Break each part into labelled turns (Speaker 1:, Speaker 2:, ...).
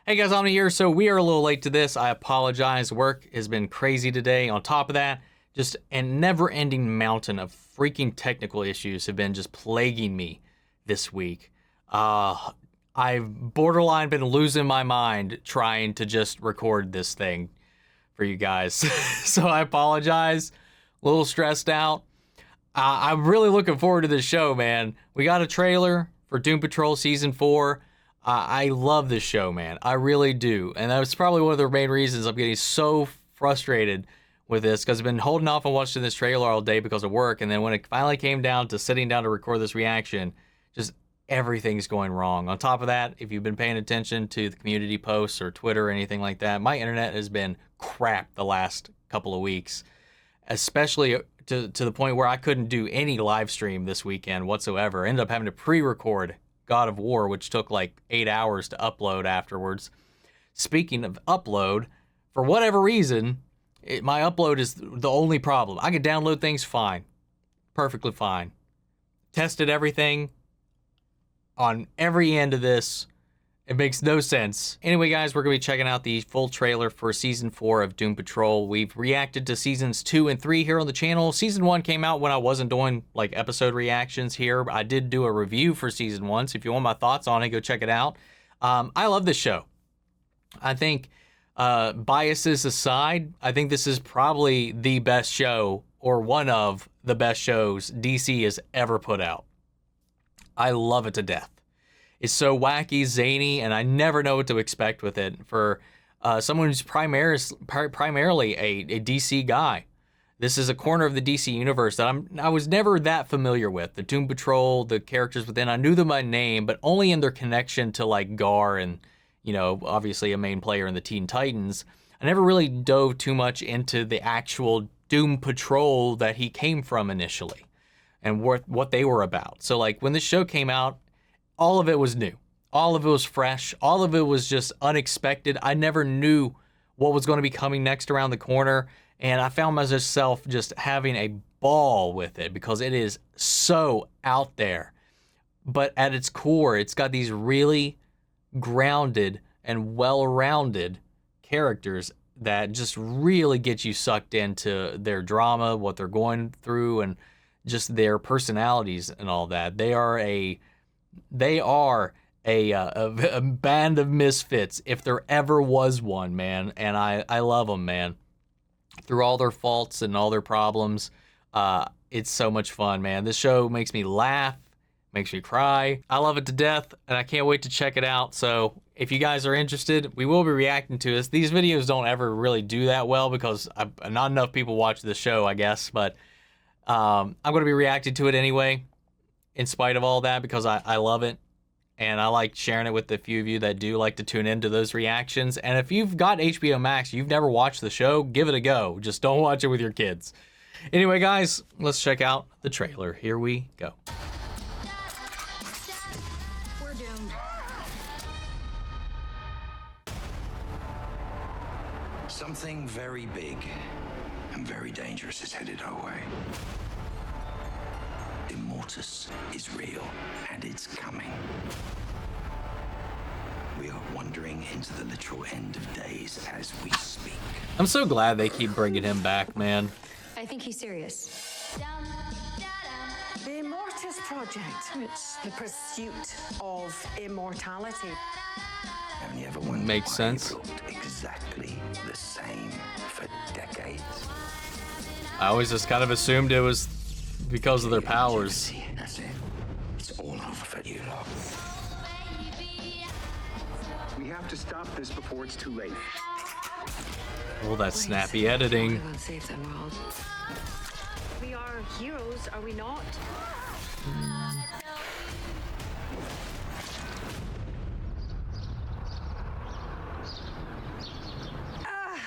Speaker 1: Hey guys, Omni here. So we are a little late to this. I apologize. Work has been crazy today. On top of that, just a never-ending mountain of freaking technical issues have been just plaguing me this week. I've borderline been losing my mind trying to just record this thing for you guys. So I apologize. A little stressed out. I'm really looking forward to this show, man. We got a trailer for Doom Patrol Season 4. I love this show, man. I really do. And that's probably one of the main reasons I'm getting so frustrated with this, because I've been holding off on watching this trailer all day because of work. And then when it finally came down to sitting down to record this reaction, just everything's going wrong. On top of that, if you've been paying attention to the community posts or Twitter or anything like that, my internet has been crap the last couple of weeks, especially to the point where I couldn't do any live stream this weekend whatsoever. I ended up having to pre-record God of War, which took like 8 hours to upload afterwards. Speaking of upload, for whatever reason, my upload is the only problem. I can download things fine, perfectly fine. Tested everything on every end of this. It makes no sense. Anyway, guys, we're going to be checking out the full trailer for Season 4 of Doom Patrol. We've reacted to Seasons 2 and 3 here on the channel. Season 1 came out when I wasn't doing, like, episode reactions here. I did do a review for Season 1, so if you want my thoughts on it, go check it out. I love this show. I think, biases aside, I think this is probably the best show, or one of the best shows DC has ever put out. I love it to death. It's so wacky, zany, and I never know what to expect with it. For someone who's primarily a DC guy, this is a corner of the DC universe that I was never that familiar with. The Doom Patrol, the characters within, I knew them by name, but only in their connection to like Gar and, you know, obviously a main player in the Teen Titans. I never really dove too much into the actual Doom Patrol that he came from initially and what they were about. So like when the show came out, all of it was new. All of it was fresh. All of it was just unexpected. I never knew what was going to be coming next around the corner. And I found myself just having a ball with it because it is so out there. But at its core, it's got these really grounded and well-rounded characters that just really get you sucked into their drama, what they're going through, and just their personalities and all that. They are a band of misfits, if there ever was one, man. And I love them, man. Through all their faults and all their problems, it's so much fun, man. This show makes me laugh, makes me cry. I love it to death, and I can't wait to check it out. So if you guys are interested, we will be reacting to this. These videos don't ever really do that well because not enough people watch the show, I guess. But I'm going to be reacting to it anyway, in spite of all that, because I love it, and I like sharing it with the few of you that do like to tune into those reactions. And if you've got HBO Max, you've never watched the show, give it a go. Just don't watch it with your kids. Anyway, guys, let's check out the trailer. Here we go.
Speaker 2: We're doomed.
Speaker 3: Something very big and very dangerous is headed our way. Immortus is real, and it's coming. We are wandering into the literal end of days as we speak.
Speaker 1: I'm so glad they keep bringing him back, man.
Speaker 2: I think he's serious.
Speaker 4: The Immortus Project. It's the pursuit of immortality.
Speaker 3: Haven't you ever wondered
Speaker 1: Makes
Speaker 3: why
Speaker 1: sense.
Speaker 3: it looked exactly the same for decades?
Speaker 1: I always just kind of assumed it was because of their powers.
Speaker 3: That's it. It's all over for you lot.
Speaker 5: We have to stop this before it's too late.
Speaker 1: Oh, that snappy editing.
Speaker 4: We will save the world. We are heroes, are we not?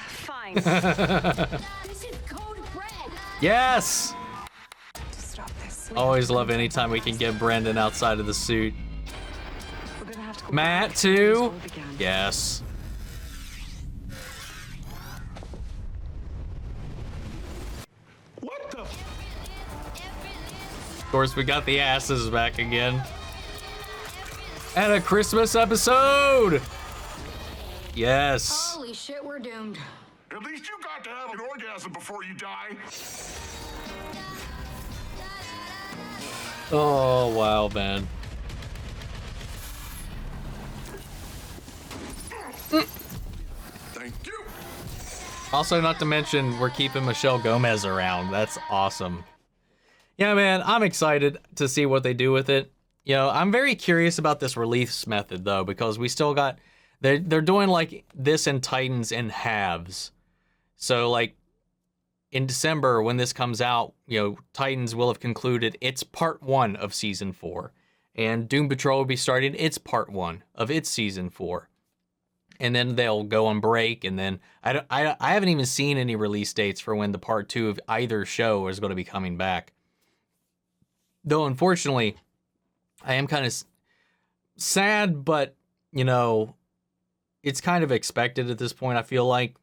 Speaker 4: Fine.
Speaker 2: This is code red.
Speaker 1: Yes!
Speaker 4: To stop this.
Speaker 1: Always love anytime we can get Brendan outside of the suit.
Speaker 4: We're gonna have to go
Speaker 1: Matt,
Speaker 4: back
Speaker 1: too?
Speaker 4: where we began.
Speaker 1: Yes.
Speaker 5: What the?
Speaker 1: Of course, we got the asses back again. And a Christmas episode! Yes.
Speaker 2: Holy shit, we're doomed.
Speaker 6: At least you got to have an orgasm before you die.
Speaker 1: Oh, wow, man.
Speaker 6: Thank you.
Speaker 1: Also, not to mention, we're keeping Michelle Gomez around. That's awesome. Yeah, man, I'm excited to see what they do with it. You know, I'm very curious about this release method, though, because we still got... They're doing, like, this in Titans in halves. So, like, in December, when this comes out, you know, Titans will have concluded its part 1 of Season 4. And Doom Patrol will be starting its part 1 of its Season 4. And then they'll go on break, and then I haven't even seen any release dates for when the part 2 of either show is going to be coming back. Though, unfortunately, I am kind of sad, but, you know, it's kind of expected at this point, I feel like,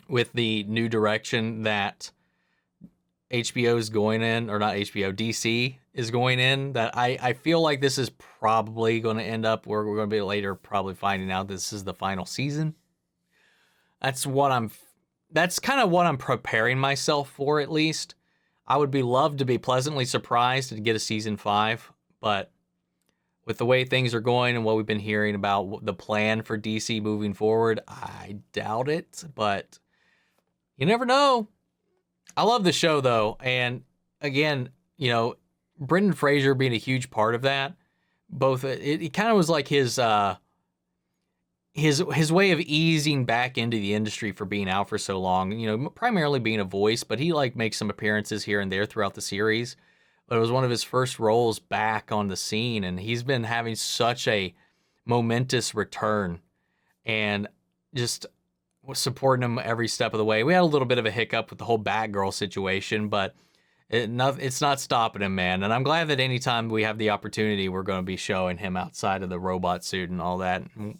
Speaker 1: with the new direction that HBO is going in, or not HBO, DC is going in, that I feel like this is probably going to end up where we're going to be later probably finding out this is the final season. That's kind of what I'm preparing myself for, at least. I would be loved to be pleasantly surprised and get a season 5, but with the way things are going and what we've been hearing about the plan for DC moving forward, I doubt it, but you never know. I love the show, though, and again, you know, Brendan Fraser being a huge part of that, both it kind of was like his way of easing back into the industry for being out for so long, you know, primarily being a voice, but he like makes some appearances here and there throughout the series. But it was one of his first roles back on the scene, and he's been having such a momentous return and just supporting him every step of the way. We had a little bit of a hiccup with the whole Batgirl situation, but it's not stopping him, man. And I'm glad that anytime we have the opportunity, we're going to be showing him outside of the robot suit and all that. You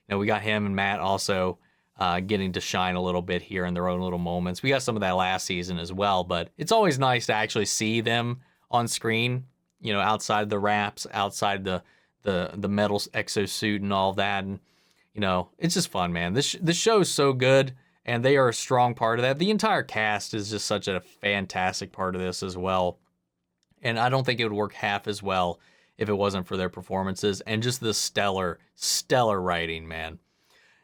Speaker 1: know, we got him and Matt also getting to shine a little bit here in their own little moments. We got some of that last season as well, but it's always nice to actually see them on screen, you know, outside the wraps, outside the metal exosuit and all that. And, you know, it's just fun, man. This show is so good, and they are a strong part of that. The entire cast is just such a fantastic part of this as well. And I don't think it would work half as well if it wasn't for their performances and just the stellar writing, man.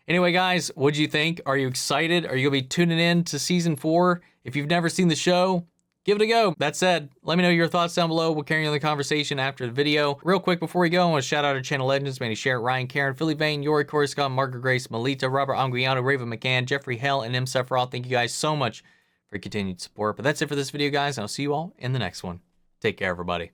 Speaker 1: Anyway, guys, what'd you think? Are you excited? Are you going to be tuning in to Season 4? If you've never seen the show, give it a go. That said, let me know your thoughts down below. We'll carry on the conversation after the video. Real quick before we go, I want to shout out our channel legends, Manny Sherritt, Ryan Karen, Philly Vane, Yori Coruscant, Margaret Grace, Melita, Robert Anguiano, Raven McCann, Jeffrey Hell, and M. Sephiroth. Thank you guys so much for your continued support. But that's it for this video, guys. And I'll see you all in the next one. Take care, everybody.